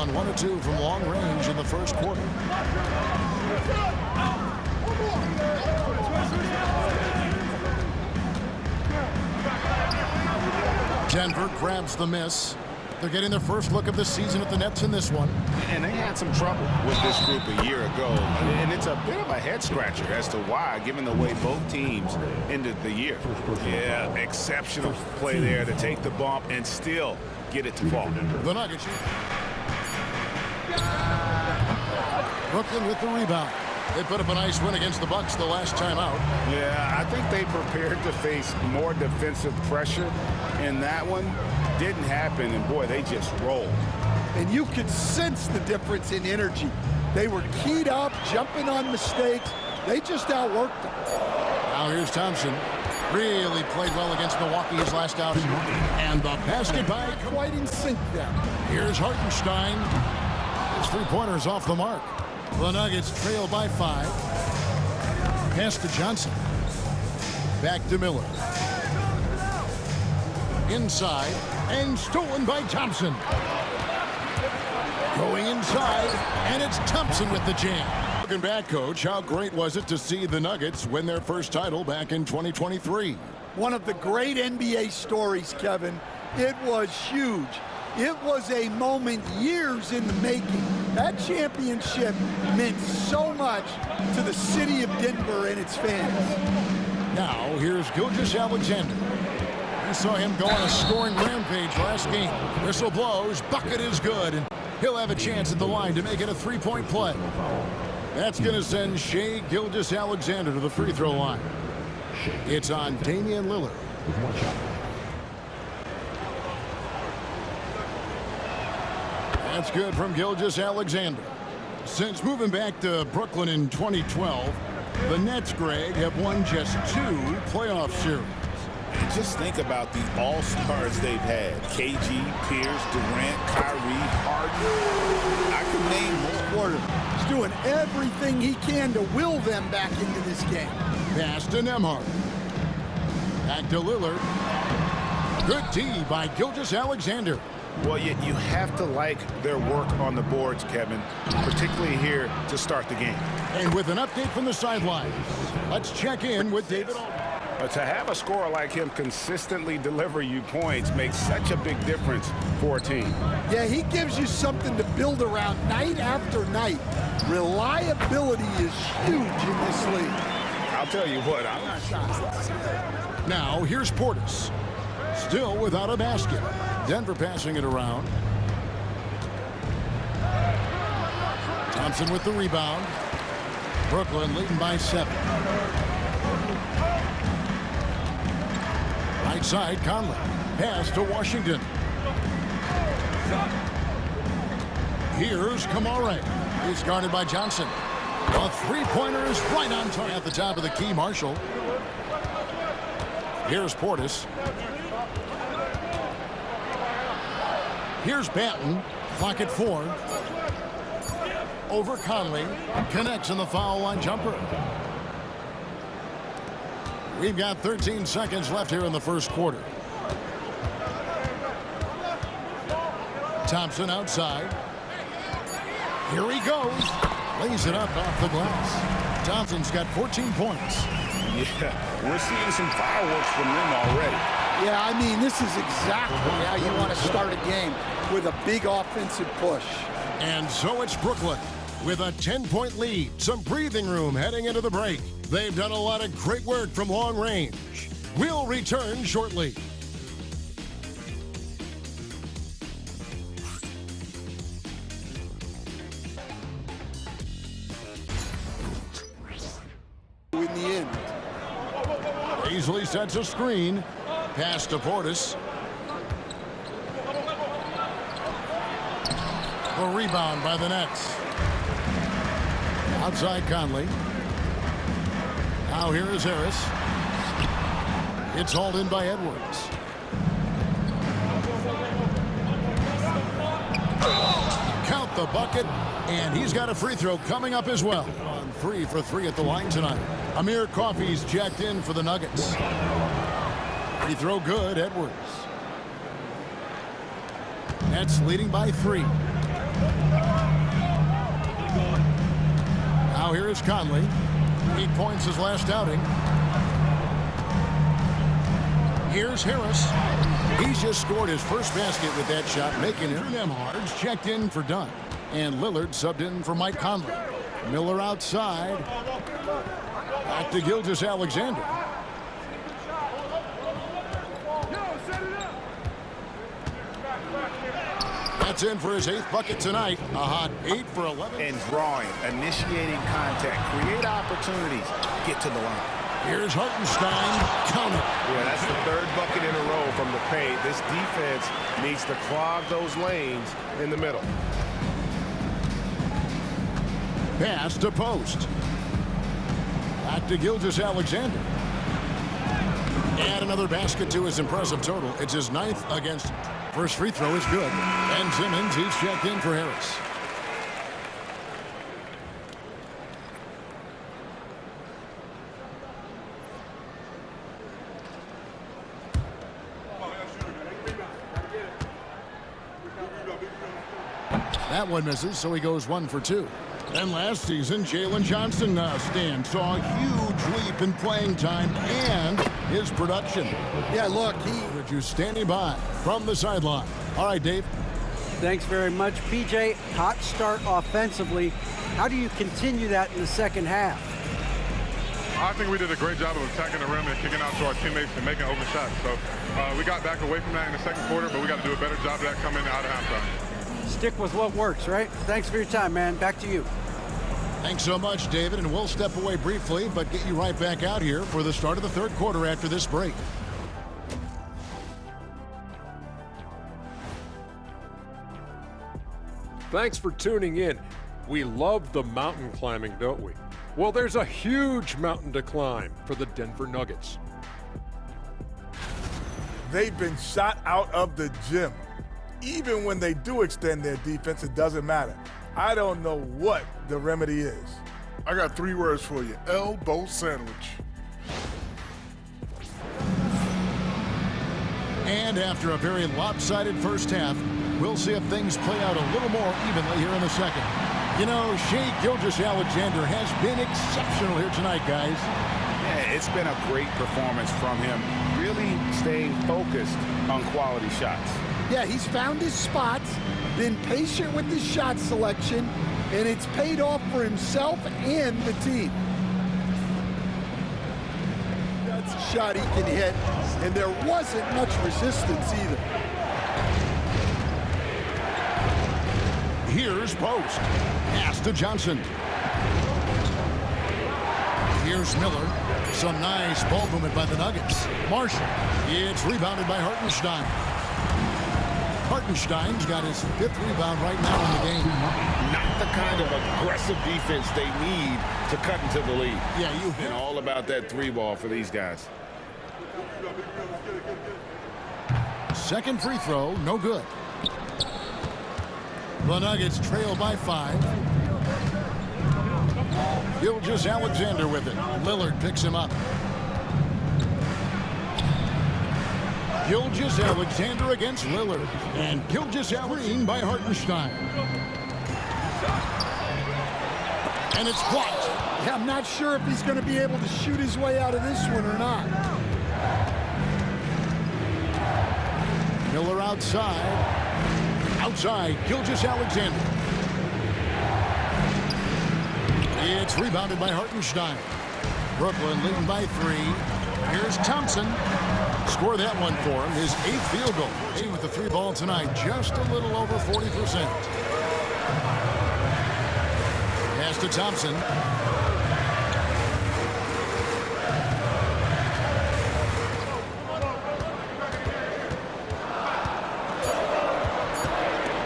gone 1 of 2 from long range in the first quarter. Denver grabs the miss. They're getting their first look of the season at the Nets in this one. And they had some trouble with this group a year ago. And it's a bit of a head-scratcher as to why, given the way both teams ended the year. Yeah, exceptional play there to take the bump and still get it to fall. The Nuggets. Brooklyn with the rebound. They put up a nice win against the Bucks the last time out. Yeah, I think they prepared to face more defensive pressure in that one. Didn't happen, and boy, they just rolled. And you could sense the difference in energy. They were keyed up, jumping on mistakes. They just outworked them. Now here's Thompson. Really played well against Milwaukee his last outing. And the basket by Quite in sync there. Here's Hartenstein. His three-pointer's off the mark. The Nuggets trail by 5. Pass to Johnson. Back to Miller. Inside. And stolen by Thompson. Going inside. And it's Thompson with the jam. Looking back, Coach, how great was it to see the Nuggets win their first title back in 2023? One of the great NBA stories, Kevin. It was huge. It was a moment years in the making. That championship meant so much to the city of Denver and its fans. Now, here's Gilgeous-Alexander. We saw him go on a scoring rampage last game. Whistle blows, bucket is good, and he'll have a chance at the line to make it a three-point play. That's going to send Shai Gilgeous-Alexander to the free throw line. It's on Damian Lillard. That's good from Gilgeous-Alexander. Since moving back to Brooklyn in 2012, the Nets, Greg, have won just 2 playoff series. And just think about the all-stars they've had. KG, Pierce, Durant, Kyrie, Harden. I could name more. He's doing everything he can to will them back into this game. Pass to Nembhard. Back to Lillard. Good D by Gilgeous-Alexander. Well, you have to like their work on the boards, Kevin, particularly here to start the game. And with an update from the sidelines, let's check in with David Aldridge. To have a scorer like him consistently deliver you points makes such a big difference for a team. Yeah, he gives you something to build around night after night. Reliability is huge in this league. I'll tell you what, I'm not shocked. Now, here's Portis. Still without a basket. Denver passing it around. Thompson with the rebound. Brooklyn leading by 7. Right side, Conley. Pass to Washington. Here's Kamara. He's guarded by Johnson. The three-pointer is right on target at the top of the key, Marshall. Here's Portis. Here's Banton. Clock at 4. Over Conley. Connects in the foul line jumper. We've got 13 seconds left here in the first quarter. Thompson outside. Here he goes. Lays it up off the glass. Thompson's got 14 points. Yeah, we're seeing some fireworks from them already. Yeah, I mean, this is exactly how you want to start a game, with a big offensive push. And so it's Brooklyn with a 10-point lead. Some breathing room heading into the break. They've done a lot of great work from long range. We'll return shortly. In the end. Easily sets a screen. Pass to Portis. The rebound by the Nets. Outside Conley. Now here is Harris. It's hauled in by Edwards. Count the bucket, and he's got a free throw coming up as well. On 3 for 3 at the line tonight. Amir Coffey's jacked in for the Nuggets. Free throw good, Edwards. Nets leading by 3. Now here is Conley. 8 points his last outing. Here's Harris. He's just scored his first basket with that shot, making it. Nemhard's checked in for Dunn. And Lillard subbed in for Mike Conley. Miller outside. Back to Gilgeous-Alexander. That's in for his 8th bucket tonight. A hot 8 for 11. And drawing, initiating contact, create opportunities, get to the line. Here's Hartenstein. Count it. Yeah, that's the 3rd bucket in a row from the paint. This defense needs to clog those lanes in the middle. Pass to Post. Back to Gilgeous-Alexander. And another basket to his impressive total. It's his 9th against. First free throw is good. And Simmons, he's checked in for Harris. That one misses, so he goes 1 for 2. And last season, Jalen Johnson saw a huge leap in playing time and his production. Yeah, look, You're standing by from the sideline. All right, Dave. Thanks very much, PJ. Hot start offensively. How do you continue that in the second half? I think we did a great job of attacking the rim and kicking out to our teammates and making open shots. So we got back away from that in the second quarter, but we got to do a better job of that coming out of halftime. Stick with what works, right? Thanks for your time, man. Back to you. Thanks so much, David, and we'll step away briefly, but get you right back out here for the start of the 3rd quarter after this break. Thanks for tuning in. We love the mountain climbing, don't we? Well, there's a huge mountain to climb for the Denver Nuggets. They've been shot out of the gym. Even when they do extend their defense, it doesn't matter. I don't know what the remedy is. I got 3 words for you. Elbow sandwich. And after a very lopsided first half, we'll see if things play out a little more evenly here in the second. You know, Shai Gilgeous-Alexander has been exceptional here tonight, guys. Yeah, it's been a great performance from him, really staying focused on quality shots. Yeah, he's found his spots, been patient with his shot selection, and it's paid off for himself and the team. That's a shot he can hit, and there wasn't much resistance either. Here's Post. Pass to Johnson. Here's Miller. Some nice ball movement by the Nuggets. Marshall. It's rebounded by Hartenstein. Hartenstein's got his 5th rebound right now in the game. Not the kind of aggressive defense they need to cut into the lead. Yeah, you've been all about that 3-ball for these guys. Second free throw, no good. The Nuggets trail by 5. Gilgeous-Alexander with it. Lillard picks him up. Gilgeous-Alexander against Lillard. And Gilgeous-Alexander by Hartenstein. And it's blocked. Yeah, I'm not sure if he's going to be able to shoot his way out of this one or not. Miller outside. Outside, Gilgeous-Alexander. It's rebounded by Hartenstein. Brooklyn leading by 3. Here's Thompson. Score that one for him, his 8th field goal. He with the 3 ball tonight, just a little over 40%. Pass to Thompson.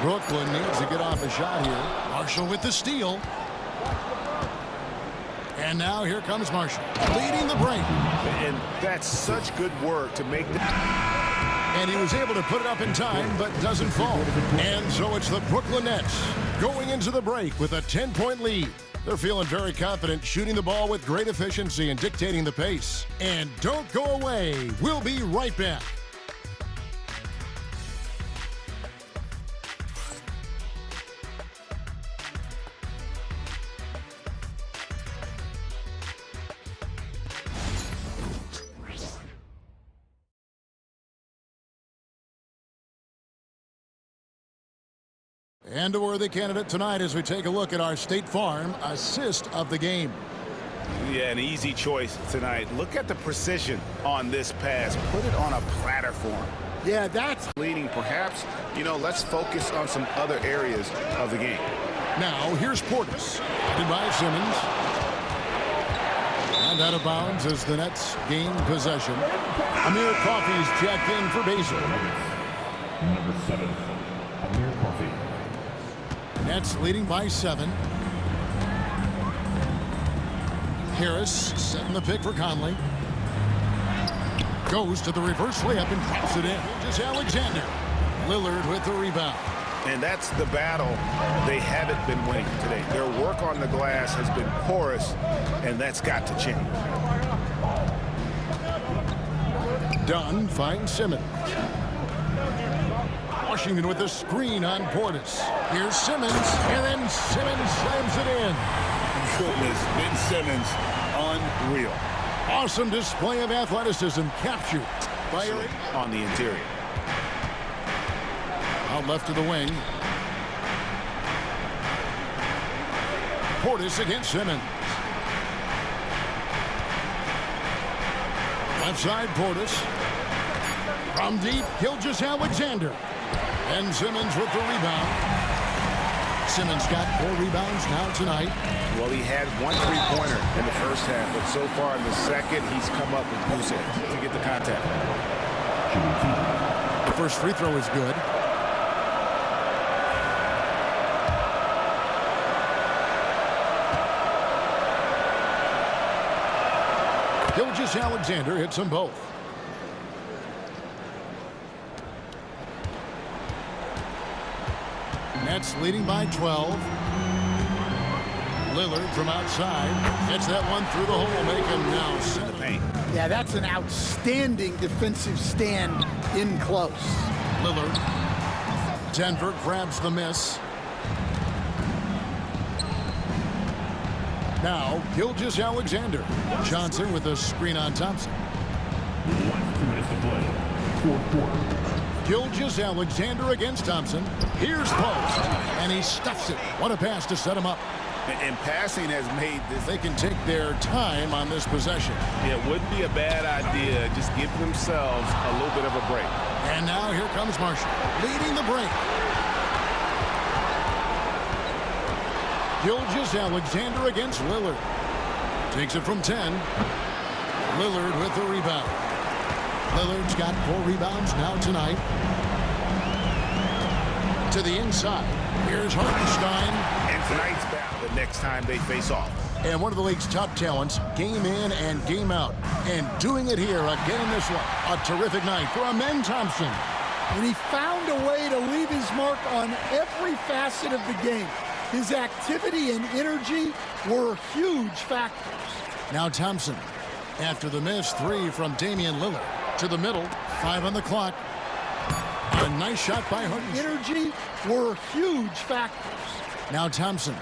Brooklyn needs to get off a shot here. Marshall with the steal. And now here comes Marshall, leading the break. And that's such good work to make that. And he was able to put it up in time, but doesn't fall. And so it's the Brooklyn Nets going into the break with a 10-point lead. They're feeling very confident, shooting the ball with great efficiency and dictating the pace. And don't go away. We'll be right back. And a worthy candidate tonight as we take a look at our State Farm assist of the game. Yeah, an easy choice tonight. Look at the precision on this pass. Put it on a platter for him. Yeah, that's Leading, perhaps, let's focus on some other areas of the game. Now, here's Portis, headed by Simmons. And out of bounds as the Nets gain possession. Amir Coffey's checked in for Basil. Number 7, Amir Coffey. Nets leading by 7. Harris setting the pick for Conley. Goes to the reverse layup and drops it in. Just Alexander. Lillard with the rebound. And that's the battle they haven't been winning today. Their work on the glass has been porous, and that's got to change. Dunn finds Simmons. Washington with the screen on Portis. Here's Simmons, and then Simmons slams it in. Goodness, Ben Simmons, unreal. Awesome display of athleticism captured by on the interior. Out left to the wing. Portis against Simmons. Left side Portis. From deep, Gilgeous Alexander. And Simmons with the rebound. Simmons got 4 rebounds now tonight. Well, he had 1 3-pointer in the first half, but so far in the second, he's come up with goose eggs to get the contact. The first free throw is good. Gilgeous Alexander hits them both. Nets leading by 12. Lillard from outside gets that one through the hole, making now 7. The paint. Yeah, that's an outstanding defensive stand in close. Lillard. Denver grabs the miss. Now, Gilgeous Alexander. Johnson with a screen on Thompson. 2 minutes to play. 4th quarter. Gilgeous Alexander against Thompson. Here's post, and he stuffs it. What a pass to set him up. And passing has made this. They can take their time on this possession. It wouldn't be a bad idea. Just give themselves a little bit of a break. And now here comes Marshall, leading the break. Gilgeous Alexander against Lillard. Takes it from 10. Lillard with the rebound. Lillard's got 4 rebounds now tonight. To the inside. Here's Hartenstein. And tonight's battle the next time they face off. And one of the league's top talents, game in and game out. And doing it here again in this one. A terrific night for Amen Thompson. And he found a way to leave his mark on every facet of the game. His activity and energy were huge factors. Now Thompson, after the missed 3 from Damian Lillard. To the middle, 5 on the clock. A nice shot by Hartenstein. Energy were huge factors. Now Thompson,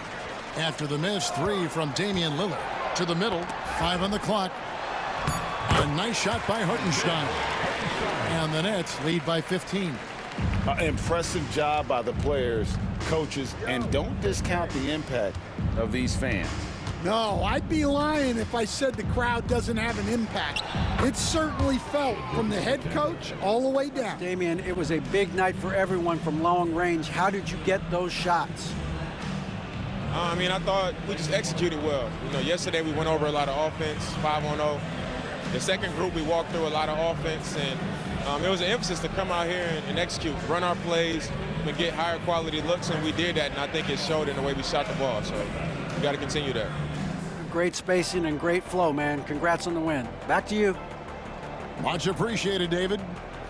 after the missed 3 from Damian Lillard. To the middle, 5 on the clock. A nice shot by Hartenstein. And the Nets lead by 15. Impressive job by the players, coaches, and don't discount the impact of these fans. No, I'd be lying if I said the crowd doesn't have an impact. It certainly felt from the head coach all the way down. Damian, it was a big night for everyone from long range. How did you get those shots? I thought we just executed well. Yesterday we went over a lot of offense, 5-on-0. The second group, we walked through a lot of offense, and it was an emphasis to come out here and execute, run our plays, and get higher quality looks, and we did that, and I think it showed in the way we shot the ball. So we got to continue that. Great spacing and great flow, man. Congrats on the win. Back to you. Much appreciated, David.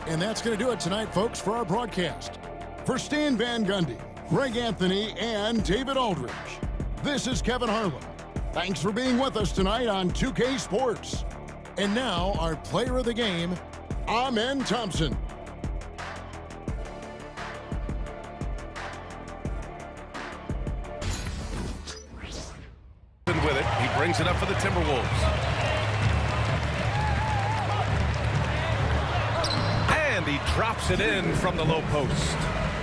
And that's going to do it tonight, folks, for our broadcast. For Stan Van Gundy, Greg Anthony, and David Aldridge, this is Kevin Harlan. Thanks for being with us tonight on 2K Sports. And now, our player of the game, Amen Thompson. With it, he brings it up for the Timberwolves. And he drops it in from the low post.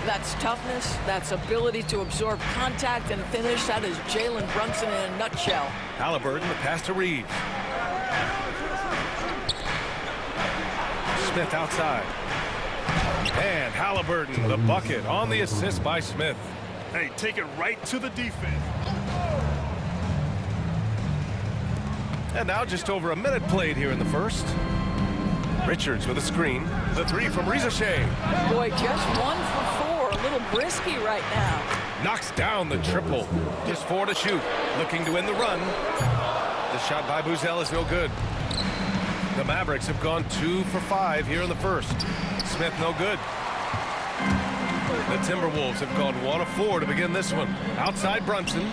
That's toughness, that's ability to absorb contact and finish. That is Jalen Brunson in a nutshell. Halliburton, the pass to Reeves. Smith outside. And Halliburton, the bucket on the assist by Smith. Hey, take it right to the defense. And now just over a minute played here in the first. Richards with a screen. The three from Rizashay. Boy, just 1 for 4. A little brisky right now. Knocks down the triple. Just 4 to shoot. Looking to win the run. The shot by Buzel is no good. The Mavericks have gone 2 for 5 here in the first. Smith no good. The Timberwolves have gone 1 of 4 to begin this one. Outside Brunson.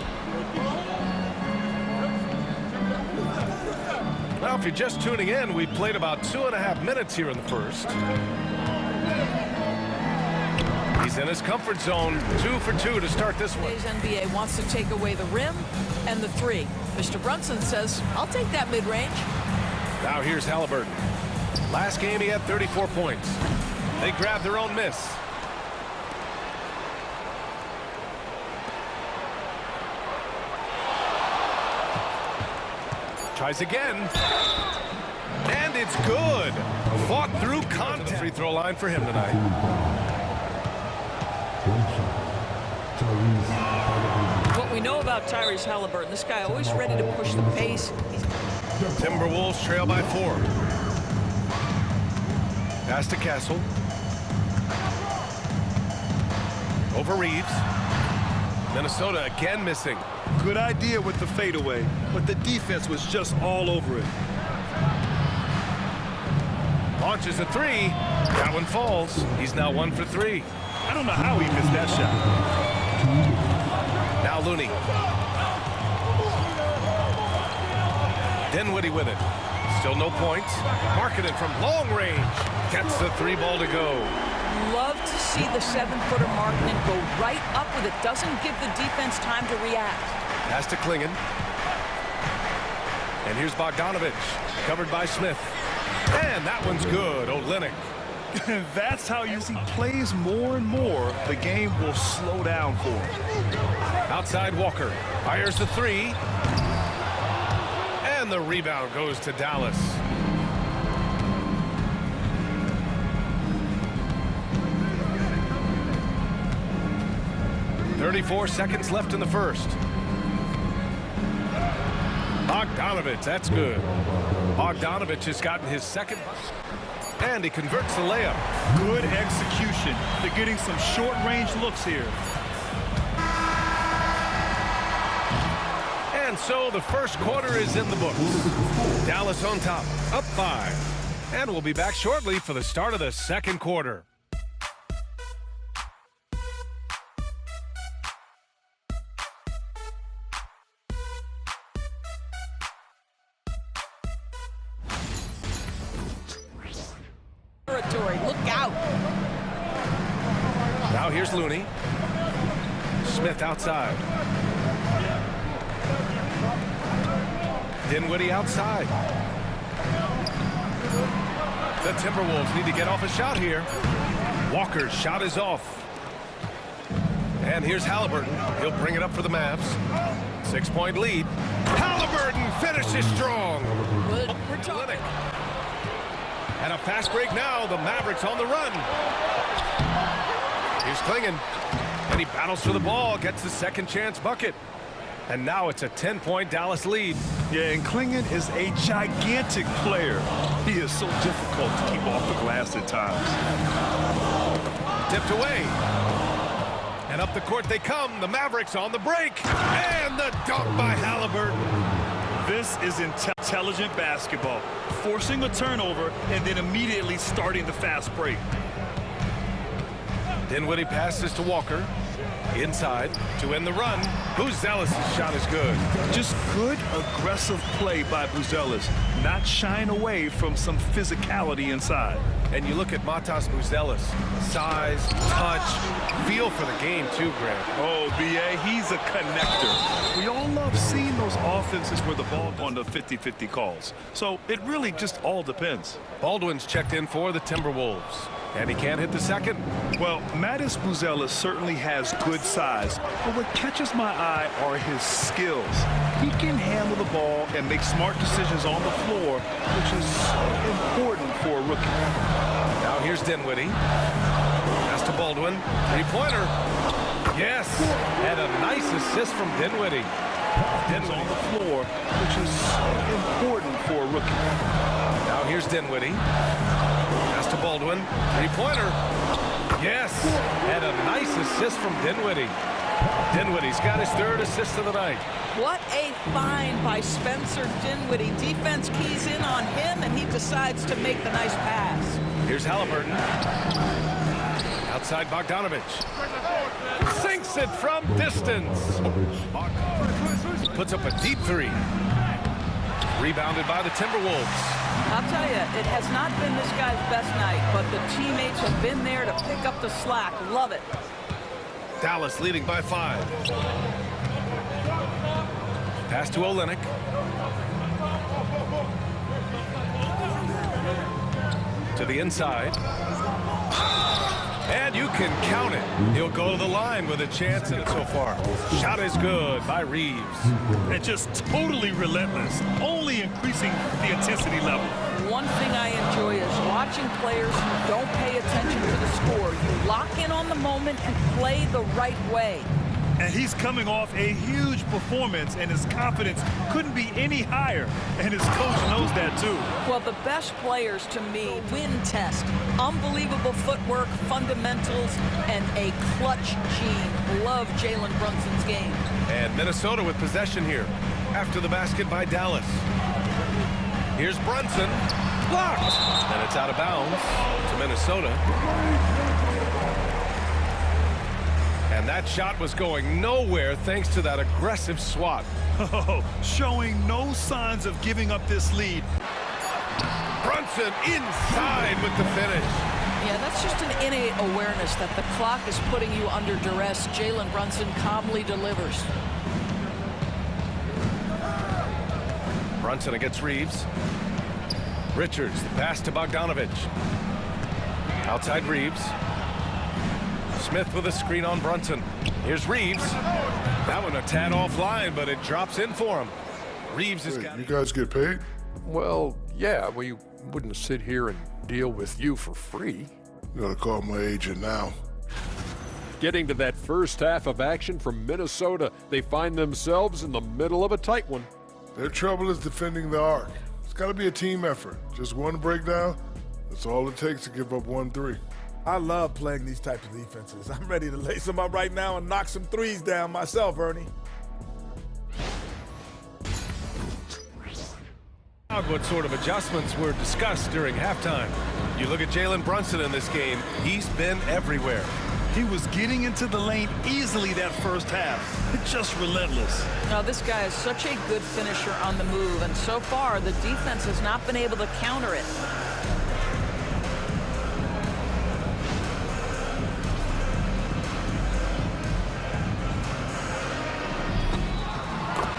Now, if you're just tuning in, we've played about 2.5 minutes here in the first. He's in his comfort zone. 2 for 2 to start this one. Today's NBA wants to take away the rim and the 3. Mr. Brunson says, I'll take that mid-range. Now here's Halliburton. Last game he had 34 points. They grabbed their own miss. Tries again. And it's good. Fought through contact. Free throw line for him tonight. What we know about Tyrese Halliburton, this guy always ready to push the pace. Timberwolves trail by 4. Pass to Castle. Over Reeves. Minnesota again missing. Good idea with the fadeaway, but the defense was just all over it. Launches a 3. That one falls. He's now 1 for 3. I don't know how he missed that shot. Now Looney. Dinwiddie with it. Still no points. Marketed from long range. Gets the 3 ball to go. Love to see the 7-footer Markkanen go right up with it. Doesn't give the defense time to react. Pass to Klingon. And here's Bogdanovich. Covered by Smith. And that one's good. Olynyk. That's how you see plays more and more. The game will slow down for him. Outside Walker. Fires the 3. And the rebound goes to Dallas. .34 seconds left in the first. Bogdanovich, that's good. Bogdanovich has gotten his second. And he converts the layup. Good execution. They're getting some short-range looks here. And so the first quarter is in the books. Dallas on top, up 5. And we'll be back shortly for the start of the second quarter. Look out. Now here's Looney. Smith outside. Dinwiddie outside. The Timberwolves need to get off a shot here. Walker's shot is off. And here's Halliburton. He'll bring it up for the Mavs. 6-point lead. Halliburton finishes strong. Good. We're talking. And a fast break now. The Mavericks on the run. Here's Klingon. And he battles for the ball. Gets the second chance bucket. And now it's a 10-point Dallas lead. Yeah, and Klingon is a gigantic player. He is so difficult to keep off the glass at times. Tipped away. And up the court they come. The Mavericks on the break. And the dunk by Halliburton. This is intelligent basketball. Forcing a turnover and then immediately starting the fast break. Dinwiddie passes to Walker. Inside to end the run. Buzelis' shot is good. Just good, aggressive play by Buzelis. Not shying away from some physicality inside. And you look at Matas Buzelis. Size, touch, feel for the game too, Grant. Oh, B.A., he's a connector. We all love seeing those offenses where the ball on the 50-50 calls. So it really just all depends. Baldwin's checked in for the Timberwolves. And he can't hit the second. Well, Mattis Buzelis certainly has good size, but what catches my eye are his skills. He can handle the ball and make smart decisions on the floor, which is important for a rookie. Now here's Dinwiddie. Pass to Baldwin. Three-pointer. Yes, and a nice assist from Dinwiddie. Dinwiddie on the floor, which is important for a rookie. Now here's Dinwiddie. Pass to Baldwin. Three-pointer. Yes, and a nice assist from Dinwiddie. Dinwiddie's got his third assist of the night. What a find by Spencer Dinwiddie. Defense keys in on him, and he decides to make the nice pass. Here's Halliburton. Outside Bogdanovich. Sinks it from distance. Puts up a deep three. Rebounded by the Timberwolves. I'll tell you, it has not been this guy's best night, but the teammates have been there to pick up the slack. Love it. Dallas leading by 5. Pass to Olynyk. To the inside. And you can count it. He'll go to the line with a chance in it so far. Shot is good by Reeves. And just totally relentless, only increasing the intensity level. One thing I enjoy is watching players who don't pay attention to the score. You lock in on the moment and play the right way. And he's coming off a huge performance, and his confidence couldn't be any higher. And his coach knows that, too. Well, the best players, to me, win test. Unbelievable footwork, fundamentals, and a clutch gene. Love Jalen Brunson's game. And Minnesota with possession here. After the basket by Dallas. Here's Brunson. Blocked. And it's out of bounds to Minnesota. And that shot was going nowhere thanks to that aggressive swat. Oh, showing no signs of giving up this lead. Brunson inside with the finish. Yeah, that's just an innate awareness that the clock is putting you under duress. Jalen Brunson calmly delivers. Brunson against Reeves. Richards, the pass to Bogdanovich. Outside Reeves. Smith with a screen on Brunson. Here's Reeves. That one a tad offline, but it drops in for him. Reeves has got. You guys get paid? Well, yeah, we wouldn't sit here and deal with you for free. You gotta call my agent now. Getting to that first half of action from Minnesota, they find themselves in the middle of a tight one. Their trouble is defending the arc. It's gotta be a team effort. Just one breakdown, that's all it takes to give up 1-3. I love playing these types of defenses. I'm ready to lace them up right now and knock some threes down myself, Ernie. What sort of adjustments were discussed during halftime? You look at Jalen Brunson in this game, he's been everywhere. He was getting into the lane easily that first half. It's just relentless. Now, this guy is such a good finisher on the move, and so far the defense has not been able to counter it.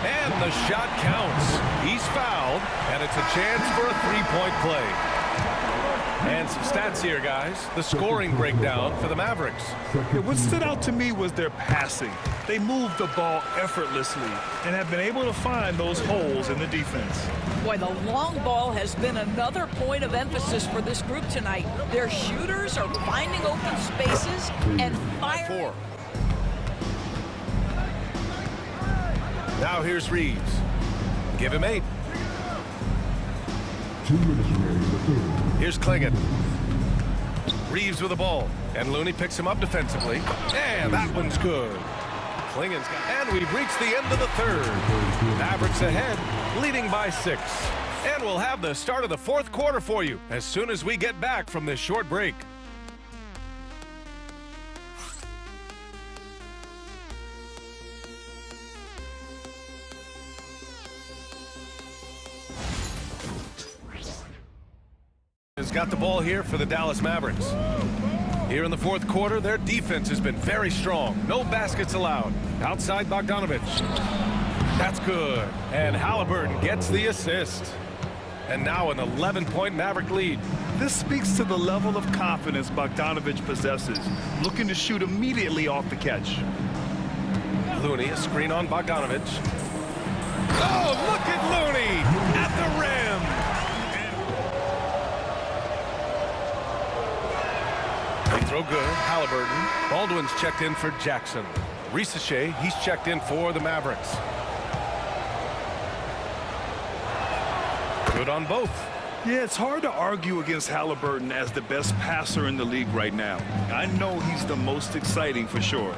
And the shot counts. He's fouled, and it's a chance for a three-point play. And some stats here, guys. The scoring breakdown for the Mavericks. Yeah, what stood out to me was their passing. They moved the ball effortlessly and have been able to find those holes in the defense. Boy, the long ball has been another point of emphasis for this group tonight. Their shooters are finding open spaces and firing. Now here's Reeves. Give him 8. 2 minutes remaining in the third. Here's Klingon. Reeves with the ball. And Looney picks him up defensively. And that one's good. Klingon's got. And we've reached the end of the third. Mavericks ahead, leading by 6. And we'll have the start of the fourth quarter for you as soon as we get back from this short break. Has got the ball here for the Dallas Mavericks. Here in the fourth quarter, their defense has been very strong. No baskets allowed. Outside Bogdanovich. That's good. And Halliburton gets the assist. And now an 11-point Maverick lead. This speaks to the level of confidence Bogdanovich possesses, looking to shoot immediately off the catch. Looney, a screen on Bogdanovich. Oh, look at Looney at the rim. Free throw good. Halliburton. Baldwin's checked in for Jackson. Risache, he's checked in for the Mavericks. Good on both. Yeah, it's hard to argue against Halliburton as the best passer in the league right now. I know he's the most exciting for sure.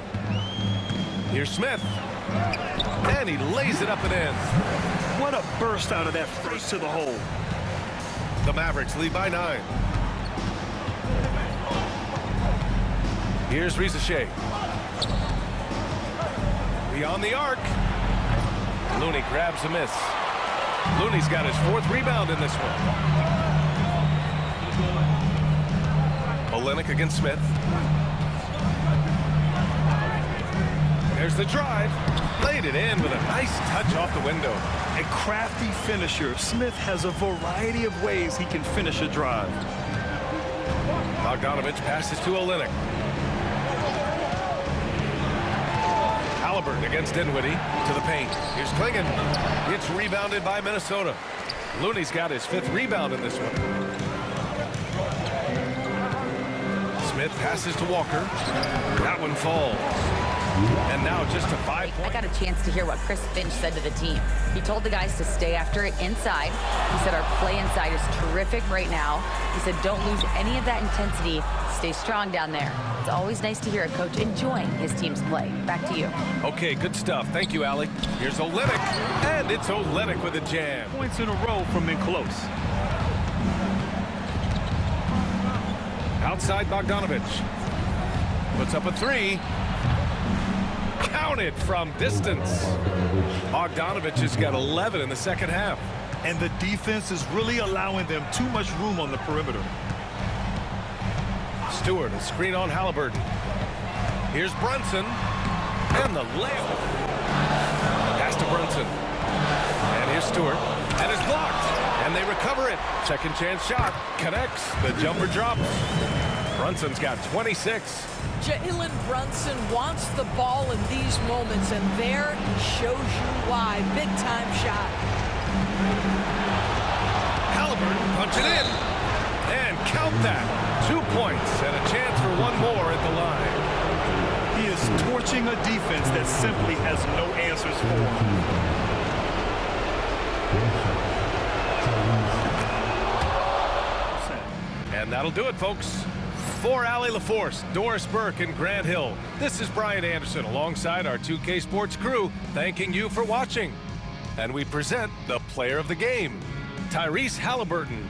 Here's Smith. And he lays it up and in. What a burst out of that first to the hole. The Mavericks lead by 9. Here's Risache. Beyond the arc. Looney grabs a miss. Looney's got his 4th rebound in this one. Olynyk against Smith. There's the drive. Laid it in with a nice touch off the window. A crafty finisher. Smith has a variety of ways he can finish a drive. Bogdanovich passes to Olynyk. Halliburton against Dinwiddie to the paint. Here's Klingon. It's rebounded by Minnesota. Looney's got his 5th rebound in this one. Smith passes to Walker. That one falls. And now just a 5-point. I got a chance to hear what Chris Finch said to the team. He told the guys to stay after it inside. He said our play inside is terrific right now. He said don't lose any of that intensity. Stay strong down there. It's always nice to hear a coach enjoying his team's play. Back to you. Okay, good stuff. Thank you, Allie. Here's Olynyk. And it's Olynyk with a jam. Points in a row from in close. Outside Bogdanovich. Puts up a 3. Counted from distance. Bogdanovich has got 11 in the second half. And the defense is really allowing them too much room on the perimeter. Stewart, a screen on Halliburton. Here's Brunson. And the layup. Pass to Brunson. And here's Stewart. And it's blocked. And they recover it. Second chance shot. Connects. The jumper drops. Brunson's got 26. Jalen Brunson wants the ball in these moments, and there he shows you why. Big-time shot. Halliburton punch it in. And count that. 2 points and a chance for one more at the line. He is torching a defense that simply has no answers for him. And that'll do it, folks. For Allie LaForce, Doris Burke, and Grant Hill, this is Brian Anderson alongside our 2K Sports crew, thanking you for watching. And we present the player of the game, Tyrese Halliburton.